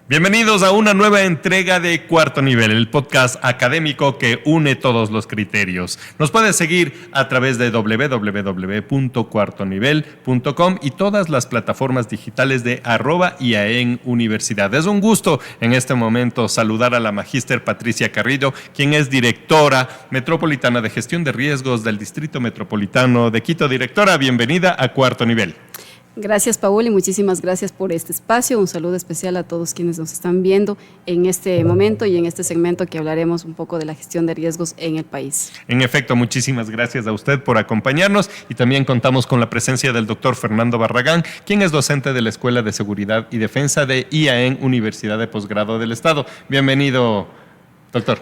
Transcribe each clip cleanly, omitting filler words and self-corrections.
Bienvenidos a una nueva entrega de Cuarto Nivel, el podcast académico que une todos los criterios. Nos puedes seguir a través de www.cuartonivel.com y todas las plataformas digitales de @IAEN Universidad. Es un gusto en este momento saludar a la magíster Patricia Carrillo, quien es directora metropolitana de gestión de riesgos del Distrito Metropolitano de Quito. Directora, bienvenida a Cuarto Nivel. Gracias, Paul, y muchísimas gracias por este espacio. Un saludo especial a todos quienes nos están viendo en este momento y en este segmento que hablaremos un poco de la gestión de riesgos en el país. En efecto, muchísimas gracias a usted por acompañarnos y también contamos con la presencia del doctor Fernando Barragán, quien es docente de la Escuela de Seguridad y Defensa de IAEN Universidad de Posgrado del Estado. Bienvenido, doctor.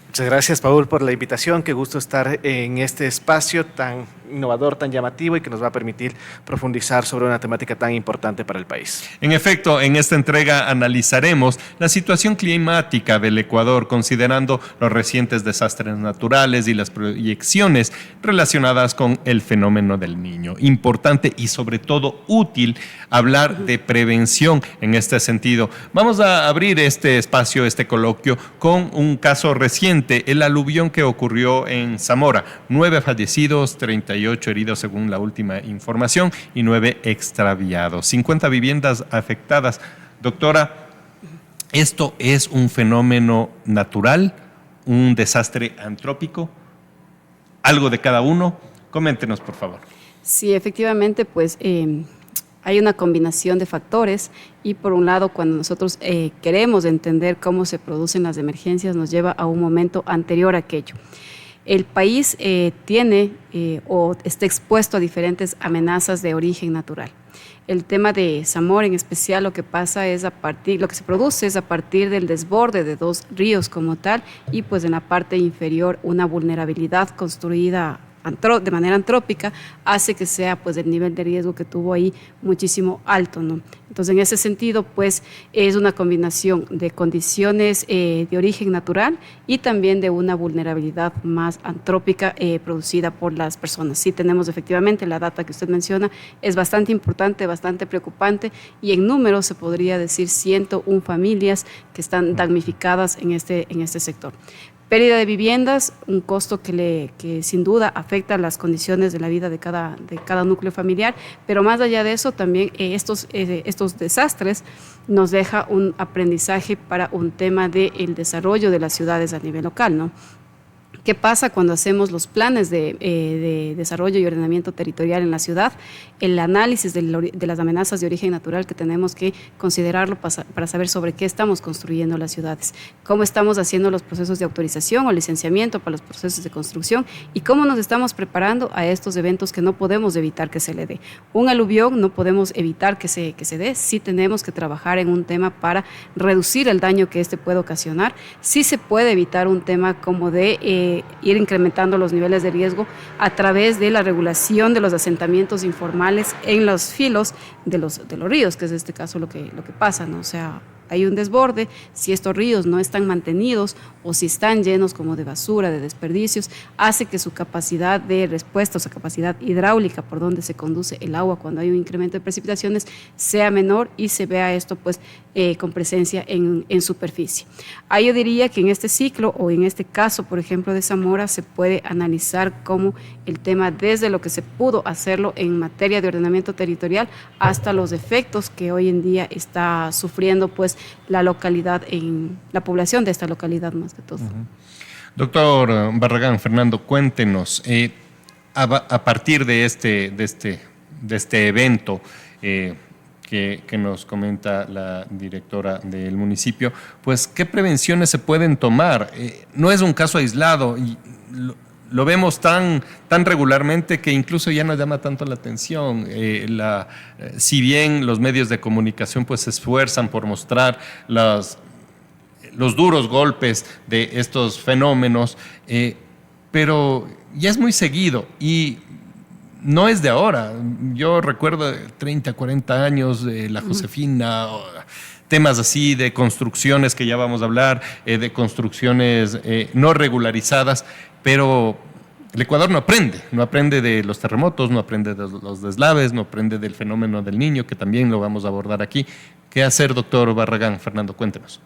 Muchas gracias, Paul, por la invitación. Qué gusto estar en este espacio tan innovador, tan llamativo y que nos va a permitir profundizar sobre una temática tan importante para el país. En efecto, en esta entrega analizaremos la situación climática del Ecuador, considerando los recientes desastres naturales y las proyecciones relacionadas con el fenómeno del Niño. Importante y sobre todo útil hablar de prevención en este sentido. Vamos a abrir este espacio, este coloquio, con un caso reciente. El aluvión que ocurrió en Zamora, 9 fallecidos, 38 heridos según la última información y 9 extraviados, 50 viviendas afectadas. Doctora, ¿esto es un fenómeno natural, un desastre antrópico? ¿Algo de cada uno? Coméntenos, por favor. Sí, efectivamente, pues hay una combinación de factores y por un lado cuando nosotros queremos entender cómo se producen las emergencias nos lleva a un momento anterior a aquello. El país tiene o está expuesto a diferentes amenazas de origen natural. El tema de Zamora en especial lo que pasa es lo que se produce es a partir del desborde de dos ríos como tal y pues en la parte inferior una vulnerabilidad construida de manera antrópica hace que sea pues el nivel de riesgo que tuvo ahí muchísimo alto, ¿no? Entonces en ese sentido pues es una combinación de condiciones de origen natural y también de una vulnerabilidad más antrópica producida por las personas. Sí tenemos efectivamente la data que usted menciona, es bastante importante, bastante preocupante y en números se podría decir 101 familias que están damnificadas en este sector. Pérdida de viviendas, un costo que sin duda afecta las condiciones de la vida de cada núcleo familiar, pero más allá de eso también estos desastres nos deja un aprendizaje para un tema del desarrollo de las ciudades a nivel local, ¿no? ¿Qué pasa cuando hacemos los planes de desarrollo y ordenamiento territorial en la ciudad? El análisis de las amenazas de origen natural que tenemos que considerarlo para saber sobre qué estamos construyendo las ciudades, cómo estamos haciendo los procesos de autorización o licenciamiento para los procesos de construcción y cómo nos estamos preparando a estos eventos que no podemos evitar que se le dé. Un aluvión no podemos evitar que se dé, sí tenemos que trabajar en un tema para reducir el daño que este puede ocasionar, sí se puede evitar un tema como de ir incrementando los niveles de riesgo a través de la regulación de los asentamientos informales en los filos de los ríos, que es este caso lo que pasa, ¿no? O sea, hay un desborde, si estos ríos no están mantenidos o si están llenos como de basura, de desperdicios, hace que su capacidad de respuesta, o sea, capacidad hidráulica por donde se conduce el agua cuando hay un incremento de precipitaciones sea menor y se vea esto pues con presencia en superficie. Ahí yo diría que en este ciclo o en este caso, por ejemplo, de Zamora, se puede analizar cómo el tema desde lo que se pudo hacerlo en materia de ordenamiento territorial hasta los efectos que hoy en día está sufriendo pues la localidad, en la población de esta localidad más que todo. Doctor Barragán, Fernando, cuéntenos, a partir de este evento que nos comenta la directora del municipio, pues, ¿qué prevenciones se pueden tomar? No es un caso aislado y lo vemos tan regularmente que incluso ya no llama tanto la atención. Si bien los medios de comunicación pues se esfuerzan por mostrar los duros golpes de estos fenómenos, pero ya es muy seguido y no es de ahora. Yo recuerdo 30, 40 años de la Josefina, temas así de construcciones que ya vamos a hablar, de construcciones no regularizadas, pero el Ecuador no aprende de los terremotos, no aprende de los deslaves, no aprende del fenómeno del Niño, que también lo vamos a abordar aquí. ¿Qué hacer, doctor Barragán? Fernando, cuéntenos.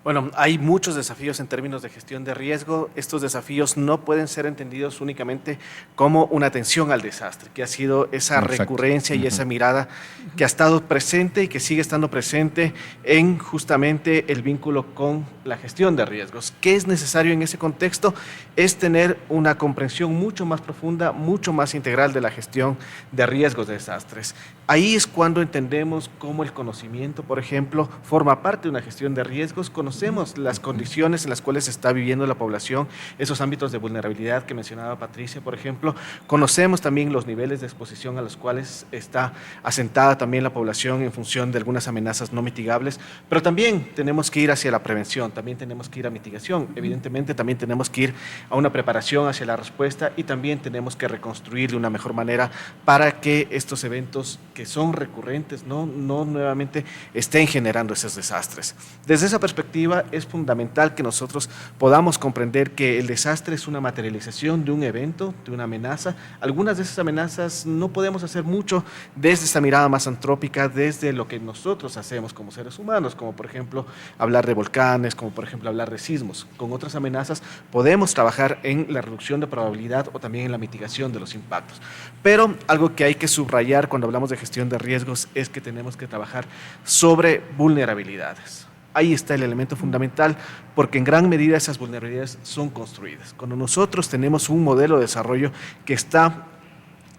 Bueno, hay muchos desafíos en términos de gestión de riesgo. Estos desafíos no pueden ser entendidos únicamente como una atención al desastre, que ha sido esa recurrencia y esa mirada que ha estado presente y que sigue estando presente en justamente el vínculo con la gestión de riesgos. ¿Qué es necesario en ese contexto? Es tener una comprensión mucho más profunda, mucho más integral de la gestión de riesgos de desastres. Ahí es cuando entendemos cómo el conocimiento, por ejemplo, forma parte de una gestión de riesgos. Conocemos las condiciones en las cuales está viviendo la población, esos ámbitos de vulnerabilidad que mencionaba Patricia, por ejemplo. Conocemos también los niveles de exposición a los cuales está asentada también la población en función de algunas amenazas no mitigables, pero también tenemos que ir hacia la prevención, también tenemos que ir a mitigación. Evidentemente también tenemos que ir a una preparación hacia la respuesta y también tenemos que reconstruir de una mejor manera para que estos eventos que son recurrentes no nuevamente estén generando esos desastres. Desde esa perspectiva es fundamental que nosotros podamos comprender que el desastre es una materialización de un evento, de una amenaza. Algunas de esas amenazas no podemos hacer mucho desde esta mirada más antrópica, desde lo que nosotros hacemos como seres humanos, como por ejemplo hablar de volcanes, como por ejemplo hablar de sismos. Con otras amenazas podemos trabajar en la reducción de probabilidad o también en la mitigación de los impactos. Pero algo que hay que subrayar cuando hablamos de gestión de riesgos es que tenemos que trabajar sobre vulnerabilidades. Ahí está el elemento fundamental, porque en gran medida esas vulnerabilidades son construidas. Cuando nosotros tenemos un modelo de desarrollo que está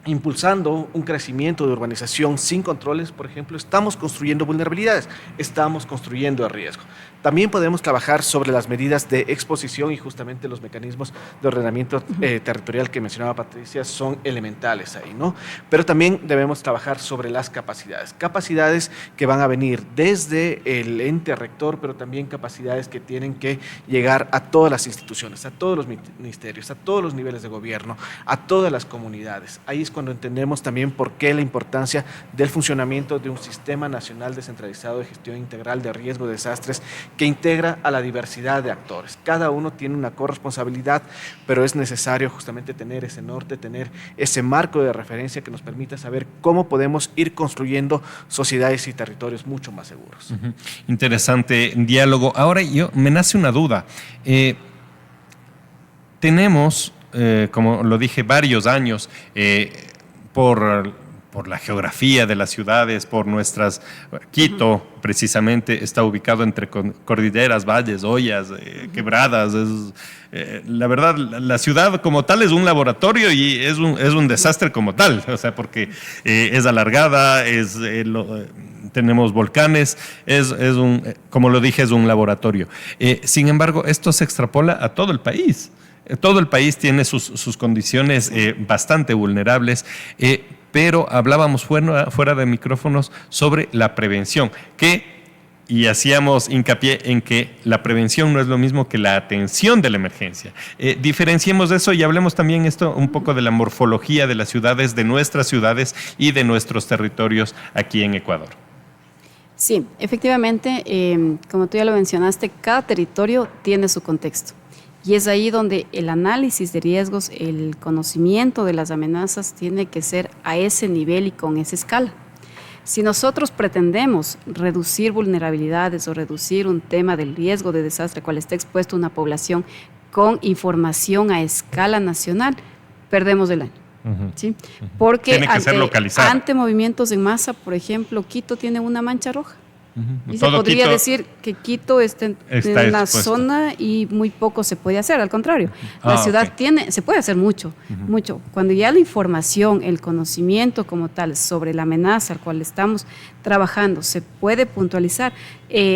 impulsando un crecimiento de urbanización sin controles, por ejemplo, estamos construyendo vulnerabilidades, estamos construyendo riesgo. También podemos trabajar sobre las medidas de exposición y justamente los mecanismos de ordenamiento territorial que mencionaba Patricia son elementales ahí, ¿no? Pero también debemos trabajar sobre las capacidades que van a venir desde el ente rector, pero también capacidades que tienen que llegar a todas las instituciones, a todos los ministerios, a todos los niveles de gobierno, a todas las comunidades. Ahí es cuando entendemos también por qué la importancia del funcionamiento de un sistema nacional descentralizado de gestión integral de riesgo de desastres que integra a la diversidad de actores. Cada uno tiene una corresponsabilidad, pero es necesario justamente tener ese norte, tener ese marco de referencia que nos permita saber cómo podemos ir construyendo sociedades y territorios mucho más seguros. Interesante diálogo. Ahora me nace una duda. Tenemos, como lo dije, varios años por la geografía de las ciudades, por nuestras... Quito, precisamente, está ubicado entre cordilleras, valles, ollas, quebradas. La verdad, la ciudad como tal es un laboratorio y es un desastre como tal, o sea, porque es alargada, tenemos volcanes, como lo dije, es un laboratorio. Sin embargo, esto se extrapola a todo el país. Todo el país tiene sus condiciones bastante vulnerables, pero hablábamos fuera de micrófonos sobre la prevención, y hacíamos hincapié en que la prevención no es lo mismo que la atención de la emergencia. Diferenciemos eso y hablemos también un poco de la morfología de las ciudades, de nuestras ciudades y de nuestros territorios aquí en Ecuador. Sí, efectivamente, como tú ya lo mencionaste, cada territorio tiene su contexto. Y es ahí donde el análisis de riesgos, el conocimiento de las amenazas tiene que ser a ese nivel y con esa escala. Si nosotros pretendemos reducir vulnerabilidades o reducir un tema del riesgo de desastre al cual está expuesta una población con información a escala nacional, perdemos el año. ¿Sí? Porque tiene que ser localizado. Ante movimientos en masa, por ejemplo, Quito tiene una mancha roja. Y se podría decir que Quito está en la zona y muy poco se puede hacer, al contrario. La ciudad se puede hacer mucho. Cuando ya la información, el conocimiento como tal sobre la amenaza al cual estamos trabajando se puede puntualizar,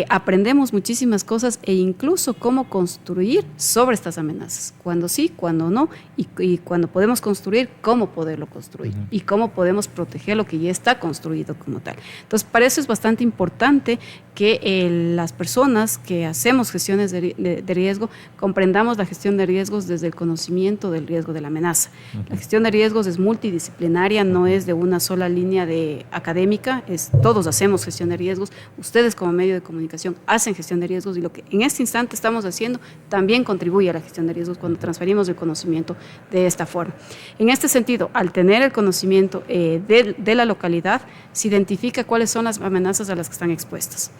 aprendemos muchísimas cosas e incluso cómo construir sobre estas amenazas. Cuando sí, cuando no, y cuando podemos construir, cómo poderlo construir y cómo podemos proteger lo que ya está construido como tal. Entonces, para eso es bastante importante que las personas que hacemos gestiones de riesgo comprendamos la gestión de riesgos desde el conocimiento del riesgo de la amenaza. La gestión de riesgos es multidisciplinaria, no es de una sola línea académica, todos hacemos gestión de riesgos. Ustedes como medio de comunicación hacen gestión de riesgos y lo que en este instante estamos haciendo también contribuye a la gestión de riesgos cuando transferimos el conocimiento de esta forma. En este sentido, al tener el conocimiento de la localidad, se identifica cuáles son las amenazas a las que están expuestas.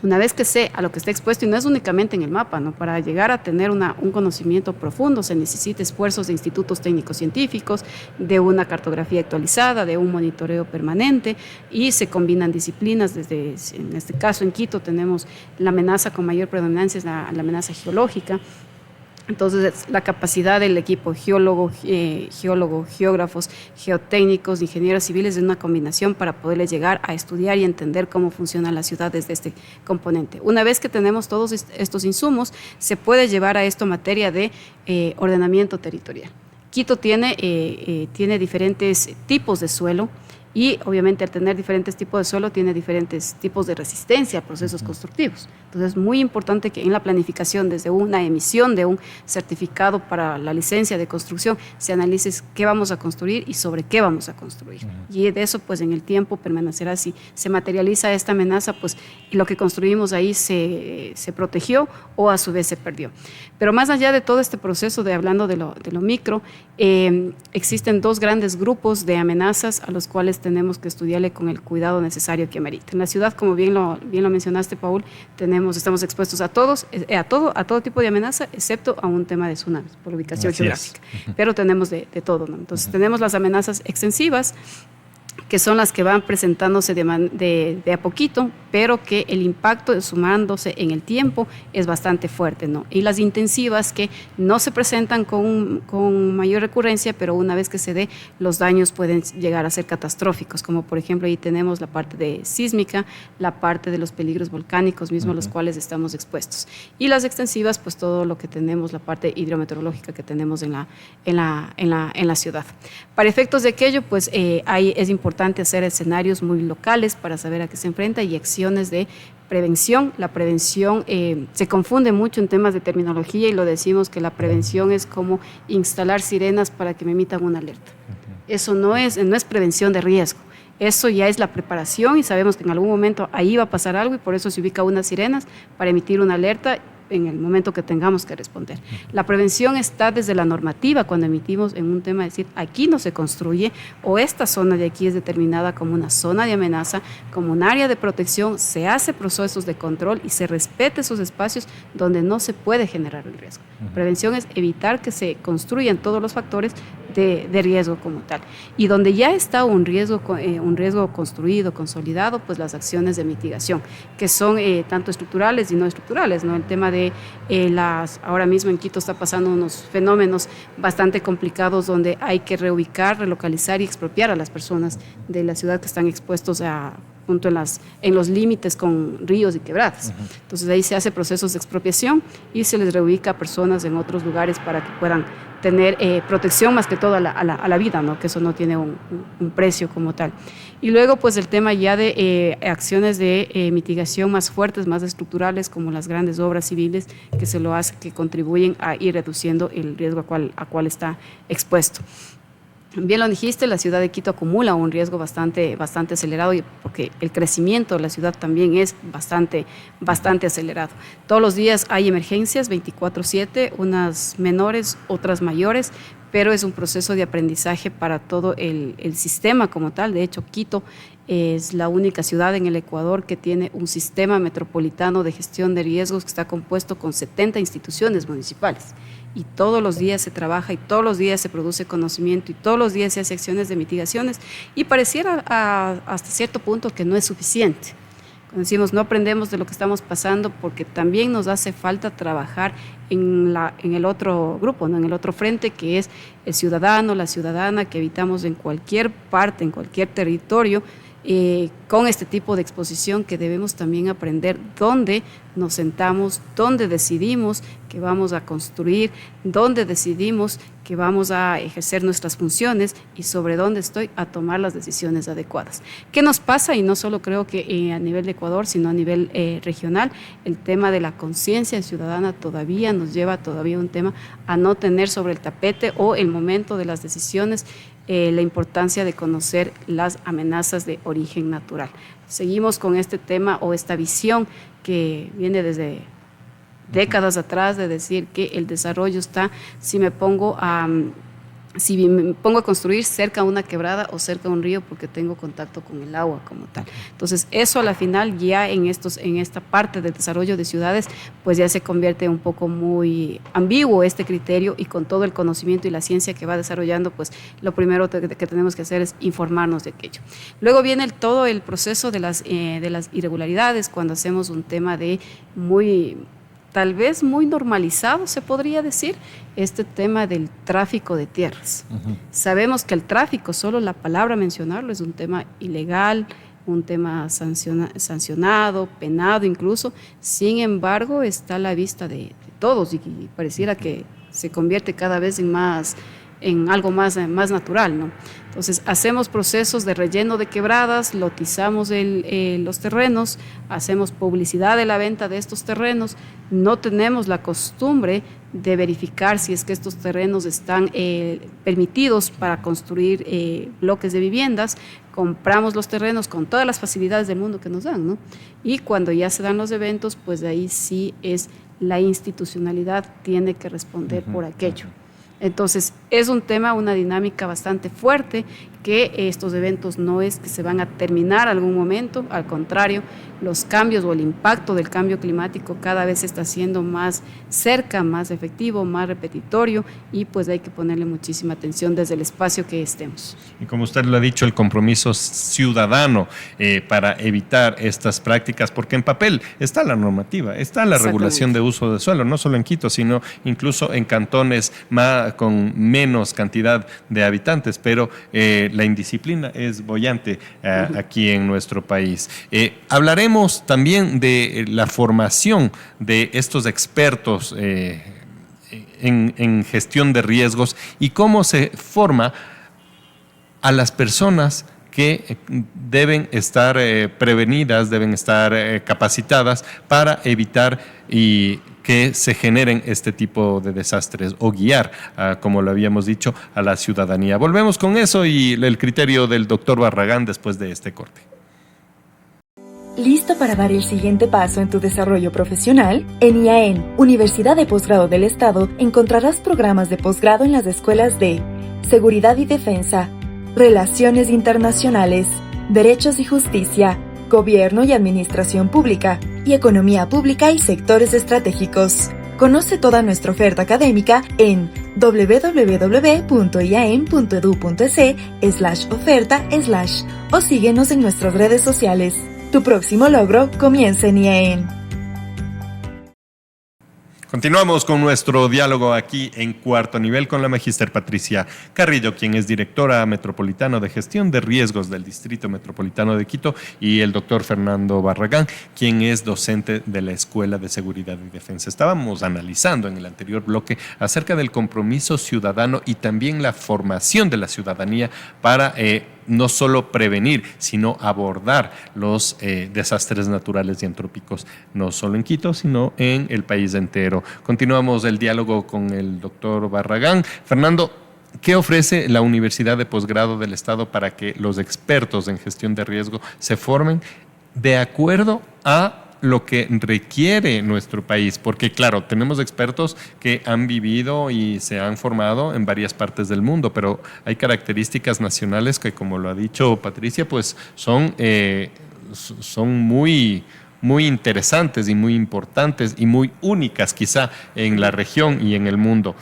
Una vez que sé a lo que está expuesto, y no es únicamente en el mapa, ¿no? Para llegar a tener un conocimiento profundo se necesita esfuerzos de institutos técnicos científicos, de una cartografía actualizada, de un monitoreo permanente, y se combinan disciplinas. En este caso, en Quito tenemos la amenaza con mayor predominancia, es la amenaza geológica. Entonces, la capacidad del equipo geólogo, geógrafos, geotécnicos, ingenieros civiles es una combinación para poderle llegar a estudiar y entender cómo funciona la ciudad desde este componente. Una vez que tenemos todos estos insumos, se puede llevar a esto materia de ordenamiento territorial. Quito tiene diferentes tipos de suelo, y obviamente al tener diferentes tipos de suelo tiene diferentes tipos de resistencia a procesos constructivos. Entonces es muy importante que en la planificación, desde una emisión de un certificado para la licencia de construcción, se analice qué vamos a construir y sobre qué vamos a construir. Y de eso pues en el tiempo permanecerá. Si se materializa esta amenaza, pues lo que construimos ahí se protegió o a su vez se perdió. Pero más allá de todo este proceso hablando de lo micro, existen dos grandes grupos de amenazas a los cuales tenemos que estudiarle con el cuidado necesario que amerita. En la ciudad, como bien lo mencionaste, Paul, estamos expuestos a todo tipo de amenaza, excepto a un tema de tsunamis, por ubicación geográfica. Pero tenemos de todo, ¿no? Entonces, tenemos las amenazas extensivas, que son las que van presentándose de a poquito, pero que el impacto sumándose en el tiempo es bastante fuerte, ¿no? Y las intensivas que no se presentan con mayor recurrencia, pero una vez que se dé, los daños pueden llegar a ser catastróficos, como por ejemplo ahí tenemos la parte de sísmica, la parte de los peligros volcánicos mismos, los cuales estamos expuestos. Y las extensivas, pues todo lo que tenemos, la parte hidrometeorológica que tenemos en la ciudad. Para efectos de aquello, pues ahí es importante hacer escenarios muy locales para saber a qué se enfrenta y acciones de prevención. La prevención se confunde mucho en temas de terminología y lo decimos que la prevención es como instalar sirenas para que me emitan una alerta. Eso no es prevención de riesgo. Eso ya es la preparación y sabemos que en algún momento ahí va a pasar algo y por eso se ubica unas sirenas para emitir una alerta en el momento que tengamos que responder. La prevención está desde la normativa, cuando emitimos en un tema, decir, aquí no se construye o esta zona de aquí es determinada como una zona de amenaza, como un área de protección, se hace procesos de control y se respete esos espacios donde no se puede generar el riesgo. Prevención es evitar que se construyan todos los factores de riesgo como tal. Y donde ya está un riesgo construido, consolidado, pues las acciones de mitigación, que son tanto estructurales y no estructurales, ¿no? El tema de ahora mismo en Quito está pasando unos fenómenos bastante complicados donde hay que reubicar, relocalizar y expropiar a las personas de la ciudad que están expuestos junto en los límites con ríos y quebradas. Entonces ahí se hace procesos de expropiación y se les reubica a personas en otros lugares para que puedan tener protección más que todo a la vida, ¿no? Que eso no tiene un precio como tal. Y luego pues el tema ya de acciones de mitigación más fuertes, más estructurales, como las grandes obras civiles que se lo hacen, que contribuyen a ir reduciendo el riesgo a cual está expuesto. Bien lo dijiste, la ciudad de Quito acumula un riesgo bastante acelerado porque el crecimiento de la ciudad también es bastante acelerado. Todos los días hay emergencias 24/7, unas menores, otras mayores, pero es un proceso de aprendizaje para todo el sistema como tal. De hecho, Quito es la única ciudad en el Ecuador que tiene un sistema metropolitano de gestión de riesgos que está compuesto con 70 instituciones municipales. Y todos los días se trabaja y todos los días se produce conocimiento y todos los días se hace acciones de mitigaciones y pareciera hasta cierto punto que no es suficiente. Cuando decimos no aprendemos de lo que estamos pasando porque también nos hace falta trabajar en el otro grupo, ¿no? En el otro frente que es el ciudadano, la ciudadana que habitamos en cualquier parte, en cualquier territorio, con este tipo de exposición que debemos también aprender dónde nos sentamos, dónde decidimos que vamos a construir, dónde decidimos que vamos a ejercer nuestras funciones y sobre dónde estoy a tomar las decisiones adecuadas. ¿Qué nos pasa? Y no solo creo que a nivel de Ecuador, sino a nivel regional, el tema de la conciencia ciudadana todavía nos lleva un tema a no tener sobre el tapete o el momento de las decisiones la importancia de conocer las amenazas de origen natural. Seguimos con este tema o esta visión que viene desde décadas atrás de decir que el desarrollo está, si me pongo a construir cerca a una quebrada o cerca a un río porque tengo contacto con el agua como tal. Entonces, eso a la final ya en esta parte del desarrollo de ciudades, pues ya se convierte un poco muy ambiguo este criterio, y con todo el conocimiento y la ciencia que va desarrollando, pues lo primero que tenemos que hacer es informarnos de aquello. Luego viene todo el proceso de las irregularidades, cuando hacemos un tema de tal vez muy normalizado, se podría decir, este tema del tráfico de tierras. Sabemos que el tráfico, solo la palabra mencionarlo, es un tema ilegal, un tema sancionado, penado incluso. Sin embargo, está a la vista de todos y pareciera que se convierte cada vez en algo más natural, ¿no? Entonces, hacemos procesos de relleno de quebradas, lotizamos los terrenos, hacemos publicidad de la venta de estos terrenos, no tenemos la costumbre de verificar si es que estos terrenos están permitidos para construir bloques de viviendas. Compramos los terrenos con todas las facilidades del mundo que nos dan, ¿no? Y cuando ya se dan los eventos, pues de ahí sí es la institucionalidad tiene que responder por aquello. Entonces, es un tema, una dinámica bastante fuerte, que estos eventos no es que se van a terminar algún momento, al contrario, los cambios o el impacto del cambio climático cada vez está siendo más cerca, más efectivo, más repetitorio, y pues hay que ponerle muchísima atención desde el espacio que estemos. Y como usted lo ha dicho, el compromiso ciudadano para evitar estas prácticas, porque en papel está la normativa, está la regulación de uso de suelo, no solo en Quito, sino incluso en cantones con menos cantidad de habitantes, pero la indisciplina es boyante aquí en nuestro país. Hablaremos también de la formación de estos expertos en gestión de riesgos y cómo se forma a las personas que deben estar prevenidas, deben estar capacitadas para evitar y que se generen este tipo de desastres o guiar, como lo habíamos dicho, a la ciudadanía. Volvemos con eso y el criterio del doctor Barragán después de este corte. ¿Listo para dar el siguiente paso en tu desarrollo profesional? En IAEN, Universidad de Posgrado del Estado, encontrarás programas de posgrado en las escuelas de Seguridad y Defensa, Relaciones Internacionales, Derechos y Justicia, Gobierno y Administración Pública, y Economía Pública y Sectores Estratégicos. Conoce toda nuestra oferta académica en www.iaen.edu.es/oferta/ o síguenos en nuestras redes sociales. Tu próximo logro comienza en IAEN. Continuamos con nuestro diálogo aquí en Cuarto Nivel con la magíster Patricia Carrillo, quien es directora metropolitana de gestión de riesgos del Distrito Metropolitano de Quito, y el doctor Fernando Barragán, quien es docente de la Escuela de Seguridad y Defensa. Estábamos analizando en el anterior bloque acerca del compromiso ciudadano y también la formación de la ciudadanía para no solo prevenir, sino abordar los desastres naturales y antrópicos, no solo en Quito, sino en el país entero. Continuamos el diálogo con el doctor Barragán. Fernando, ¿qué ofrece la Universidad de Posgrado del Estado para que los expertos en gestión de riesgo se formen de acuerdo a lo que requiere nuestro país? Porque claro, tenemos expertos que han vivido y se han formado en varias partes del mundo, pero hay características nacionales que, como lo ha dicho Patricia, pues son muy interesantes y muy importantes y muy únicas quizá en la región y en el mundo.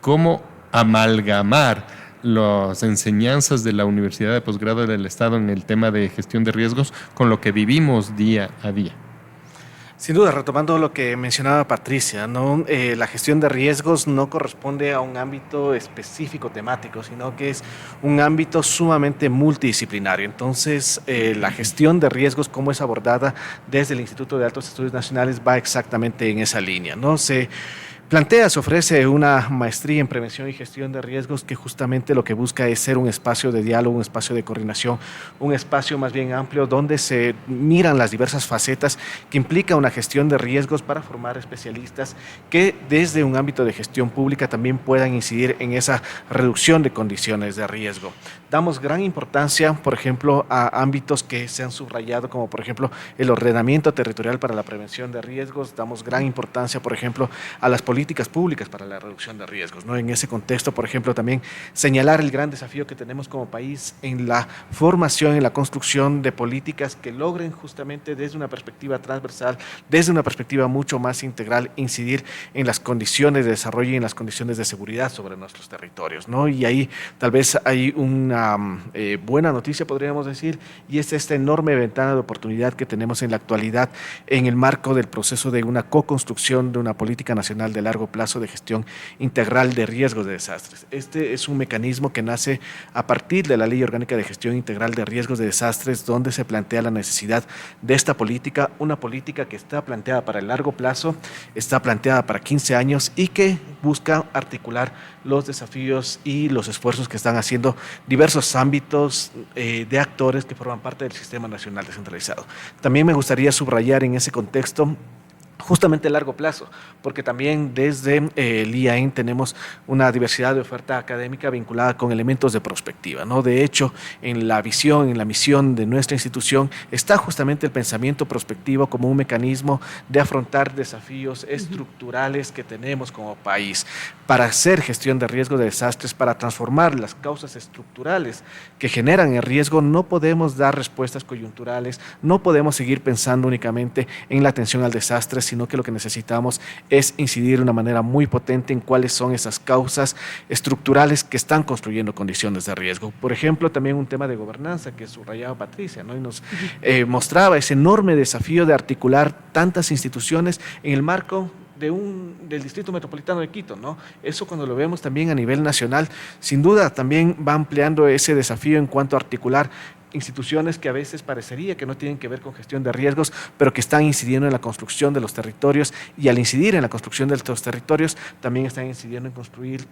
¿Cómo amalgamar las enseñanzas de la Universidad de Posgrado del Estado en el tema de gestión de riesgos con lo que vivimos día a día? Sin duda, retomando lo que mencionaba Patricia, ¿no? La gestión de riesgos no corresponde a un ámbito específico temático, sino que es un ámbito sumamente multidisciplinario. Entonces, la gestión de riesgos, como es abordada desde el Instituto de Altos Estudios Nacionales, va exactamente en esa línea, ¿no? Se Se ofrece una maestría en prevención y gestión de riesgos que justamente lo que busca es ser un espacio de diálogo, un espacio de coordinación, un espacio más bien amplio donde se miran las diversas facetas que implica una gestión de riesgos para formar especialistas que desde un ámbito de gestión pública también puedan incidir en esa reducción de condiciones de riesgo. Damos gran importancia, por ejemplo, a ámbitos que se han subrayado, como por ejemplo el ordenamiento territorial para la prevención de riesgos. Damos gran importancia, por ejemplo, a las políticas públicas para la reducción de riesgos, ¿no? En ese contexto, por ejemplo, también señalar el gran desafío que tenemos como país en la formación, en la construcción de políticas que logren justamente desde una perspectiva transversal, desde una perspectiva mucho más integral, incidir en las condiciones de desarrollo y en las condiciones de seguridad sobre nuestros territorios, ¿no? Y ahí tal vez hay una buena noticia, podríamos decir, y es esta enorme ventana de oportunidad que tenemos en la actualidad en el marco del proceso de una co-construcción de una política nacional de largo plazo de gestión integral de riesgos de desastres. Este es un mecanismo que nace a partir de la Ley Orgánica de Gestión Integral de Riesgos de Desastres, donde se plantea la necesidad de esta política, una política que está planteada para el largo plazo, está planteada para 15 años y que busca articular los desafíos y los esfuerzos que están haciendo diversos ámbitos de actores que forman parte del Sistema Nacional Descentralizado. También me gustaría subrayar en ese contexto justamente a largo plazo, porque también desde el IAEN tenemos una diversidad de oferta académica vinculada con elementos de prospectiva, ¿no? De hecho, en la visión, en la misión de nuestra institución está justamente el pensamiento prospectivo como un mecanismo de afrontar desafíos estructurales que tenemos como país para hacer gestión de riesgo de desastres, para transformar las causas estructurales que generan el riesgo. No podemos dar respuestas coyunturales, no podemos seguir pensando únicamente en la atención al desastre, sino que lo que necesitamos es incidir de una manera muy potente en cuáles son esas causas estructurales que están construyendo condiciones de riesgo. Por ejemplo, también un tema de gobernanza que subrayaba Patricia, ¿no? Y nos mostraba ese enorme desafío de articular tantas instituciones en el marco del Distrito Metropolitano de Quito, ¿no? Eso cuando lo vemos también a nivel nacional, sin duda también va ampliando ese desafío en cuanto a articular instituciones que a veces parecería que no tienen que ver con gestión de riesgos, pero que están incidiendo en la construcción de los territorios, y al incidir en la construcción de estos territorios también están incidiendo en construir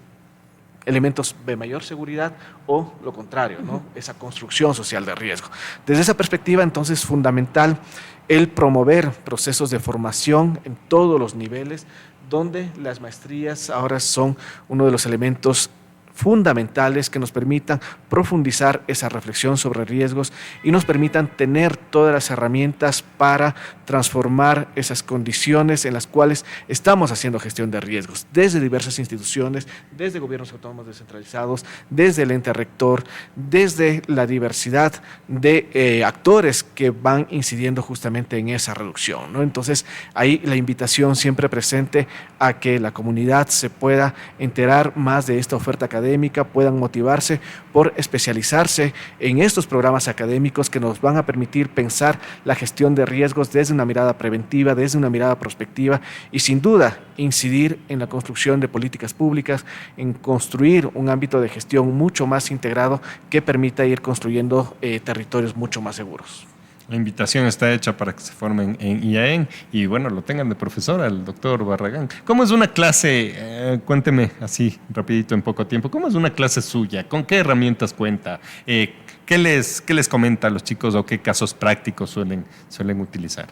elementos de mayor seguridad o lo contrario, ¿no? Esa construcción social de riesgo. Desde esa perspectiva, entonces, es fundamental el promover procesos de formación en todos los niveles, donde las maestrías ahora son uno de los elementos fundamentales que nos permitan profundizar esa reflexión sobre riesgos y nos permitan tener todas las herramientas para transformar esas condiciones en las cuales estamos haciendo gestión de riesgos, desde diversas instituciones, desde gobiernos autónomos descentralizados, desde el ente rector, desde la diversidad de actores que van incidiendo justamente en esa reducción, ¿no? Entonces, ahí la invitación siempre presente a que la comunidad se pueda enterar más de esta oferta académica, puedan motivarse por especializarse en estos programas académicos que nos van a permitir pensar la gestión de riesgos desde una mirada preventiva, desde una mirada prospectiva y sin duda incidir en la construcción de políticas públicas, en construir un ámbito de gestión mucho más integrado que permita ir construyendo territorios mucho más seguros. La invitación está hecha para que se formen en IAEN y bueno, lo tengan de profesor al doctor Barragán. ¿Cómo es una clase? Cuénteme así rapidito en poco tiempo. ¿Cómo es una clase suya? ¿Con qué herramientas cuenta? ¿Qué les comenta a los chicos o qué casos prácticos suelen utilizar?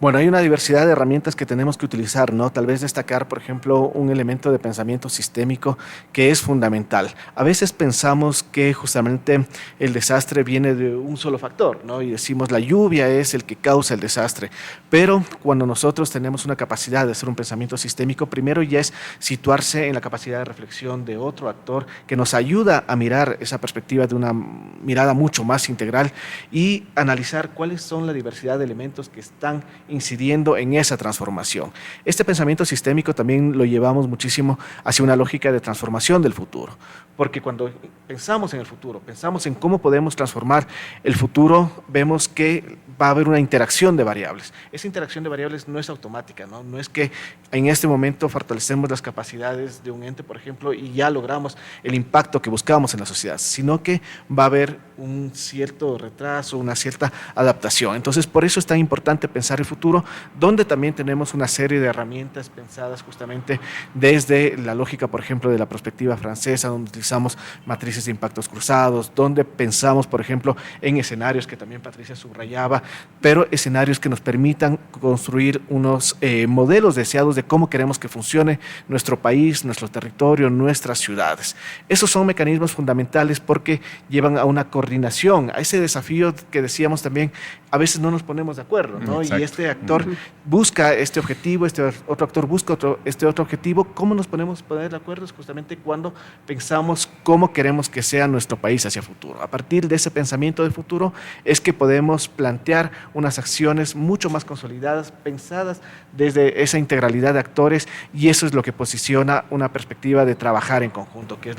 Bueno, hay una diversidad de herramientas que tenemos que utilizar, ¿no? Tal vez destacar, por ejemplo, un elemento de pensamiento sistémico que es fundamental. A veces pensamos que justamente el desastre viene de un solo factor, ¿no? Y decimos la lluvia es el que causa el desastre. Pero cuando nosotros tenemos una capacidad de hacer un pensamiento sistémico, primero ya es situarse en la capacidad de reflexión de otro actor que nos ayuda a mirar esa perspectiva de una mirada mucho más integral y analizar cuáles son la diversidad de elementos que están incidiendo en esa transformación. Este pensamiento sistémico también lo llevamos muchísimo hacia una lógica de transformación del futuro, porque cuando pensamos en el futuro, pensamos en cómo podemos transformar el futuro, vemos que va a haber una interacción de variables. Esa interacción de variables no es automática, ¿no? No es que en este momento fortalecemos las capacidades de un ente, por ejemplo, y ya logramos el impacto que buscamos en la sociedad, sino que va a haber un cierto retraso, una cierta adaptación. Entonces, por eso es tan importante pensar el futuro futuro, donde también tenemos una serie de herramientas pensadas justamente desde la lógica, por ejemplo, de la perspectiva francesa, donde utilizamos matrices de impactos cruzados, donde pensamos, por ejemplo, en escenarios que también Patricia subrayaba, pero escenarios que nos permitan construir unos modelos deseados de cómo queremos que funcione nuestro país, nuestro territorio, nuestras ciudades. Esos son mecanismos fundamentales porque llevan a una coordinación, a ese desafío que decíamos también, a veces no nos ponemos de acuerdo, ¿no? Y este actor busca este objetivo, este otro actor busca este otro objetivo. ¿Cómo nos ponemos a poner de acuerdo? Es justamente cuando pensamos cómo queremos que sea nuestro país hacia futuro. A partir de ese pensamiento de futuro es que podemos plantear unas acciones mucho más consolidadas, pensadas desde esa integralidad de actores, y eso es lo que posiciona una perspectiva de trabajar en conjunto, que es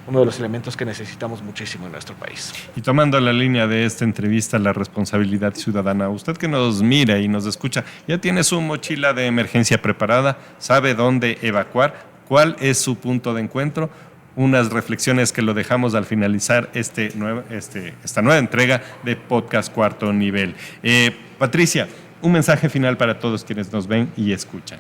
uno de los elementos que necesitamos muchísimo en nuestro país. Y tomando la línea de esta entrevista, la responsabilidad ciudadana, usted que nos mira y nos escucha, ya tiene su mochila de emergencia preparada, sabe dónde evacuar, cuál es su punto de encuentro. Unas reflexiones que lo dejamos al finalizar esta nueva entrega de Podcast Cuarto Nivel. Patricia, un mensaje final para todos quienes nos ven y escuchan.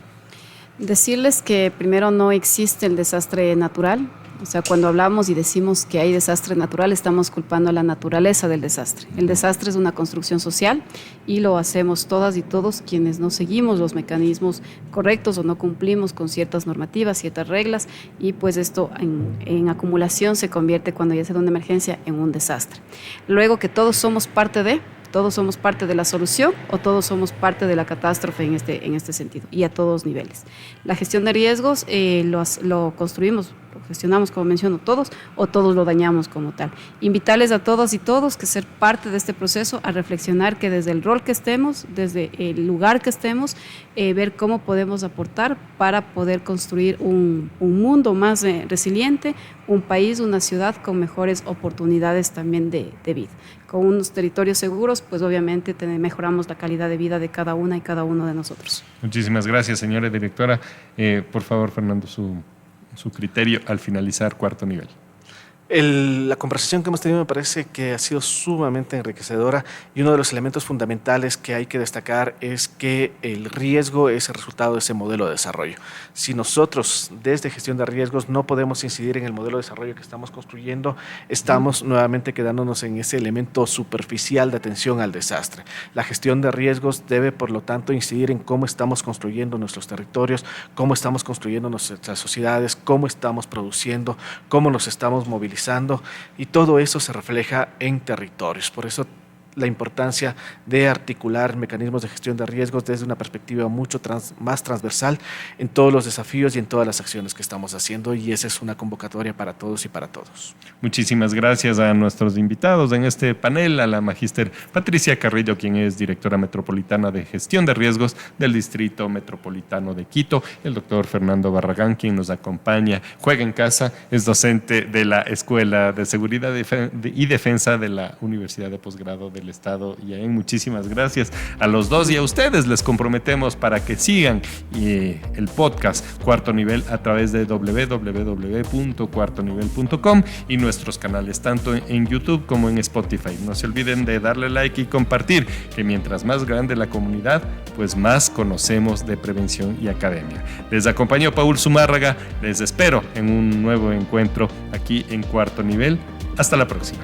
Decirles que primero no existe el desastre natural. O sea, cuando hablamos y decimos que hay desastre natural, estamos culpando a la naturaleza del desastre. El desastre es una construcción social y lo hacemos todas y todos quienes no seguimos los mecanismos correctos o no cumplimos con ciertas normativas, ciertas reglas, y pues esto en acumulación se convierte, cuando ya se da una emergencia, en un desastre. Luego, que todos somos parte de la solución o todos somos parte de la catástrofe en este sentido, y a todos niveles. La gestión de riesgos lo construimos, lo gestionamos, como menciono, todos, o todos lo dañamos como tal. Invitarles a todas y todos que ser parte de este proceso, a reflexionar que desde el rol que estemos, desde el lugar que estemos, ver cómo podemos aportar para poder construir un mundo más resiliente, un país, una ciudad con mejores oportunidades también de vida. Con unos territorios seguros, pues obviamente mejoramos la calidad de vida de cada una y cada uno de nosotros. Muchísimas gracias, señora directora. Por favor, Fernando, su criterio al finalizar Cuarto Nivel. La conversación que hemos tenido me parece que ha sido sumamente enriquecedora, y uno de los elementos fundamentales que hay que destacar es que el riesgo es el resultado de ese modelo de desarrollo. Si nosotros desde gestión de riesgos no podemos incidir en el modelo de desarrollo que estamos construyendo, estamos nuevamente quedándonos en ese elemento superficial de atención al desastre. La gestión de riesgos debe, por lo tanto, incidir en cómo estamos construyendo nuestros territorios, cómo estamos construyendo nuestras sociedades, cómo estamos produciendo, cómo nos estamos movilizando, y todo eso se refleja en territorios. Por eso la importancia de articular mecanismos de gestión de riesgos desde una perspectiva mucho más transversal en todos los desafíos y en todas las acciones que estamos haciendo, y esa es una convocatoria para todos y para todos. Muchísimas gracias a nuestros invitados en este panel, a la magíster Patricia Carrillo, quien es directora metropolitana de gestión de riesgos del Distrito Metropolitano de Quito, el doctor Fernando Barragán, quien nos acompaña, juega en casa, es docente de la Escuela de Seguridad y Defensa de la Universidad de Posgrado del Estado. Y muchísimas gracias a los dos, y a ustedes les comprometemos para que sigan el podcast Cuarto Nivel a través de www.cuartonivel.com y nuestros canales tanto en YouTube como en Spotify. No se olviden de darle like y compartir, que mientras más grande la comunidad, pues más conocemos de prevención y academia. Les acompañó Paul Zumárraga, les espero en un nuevo encuentro aquí en Cuarto Nivel. Hasta la próxima.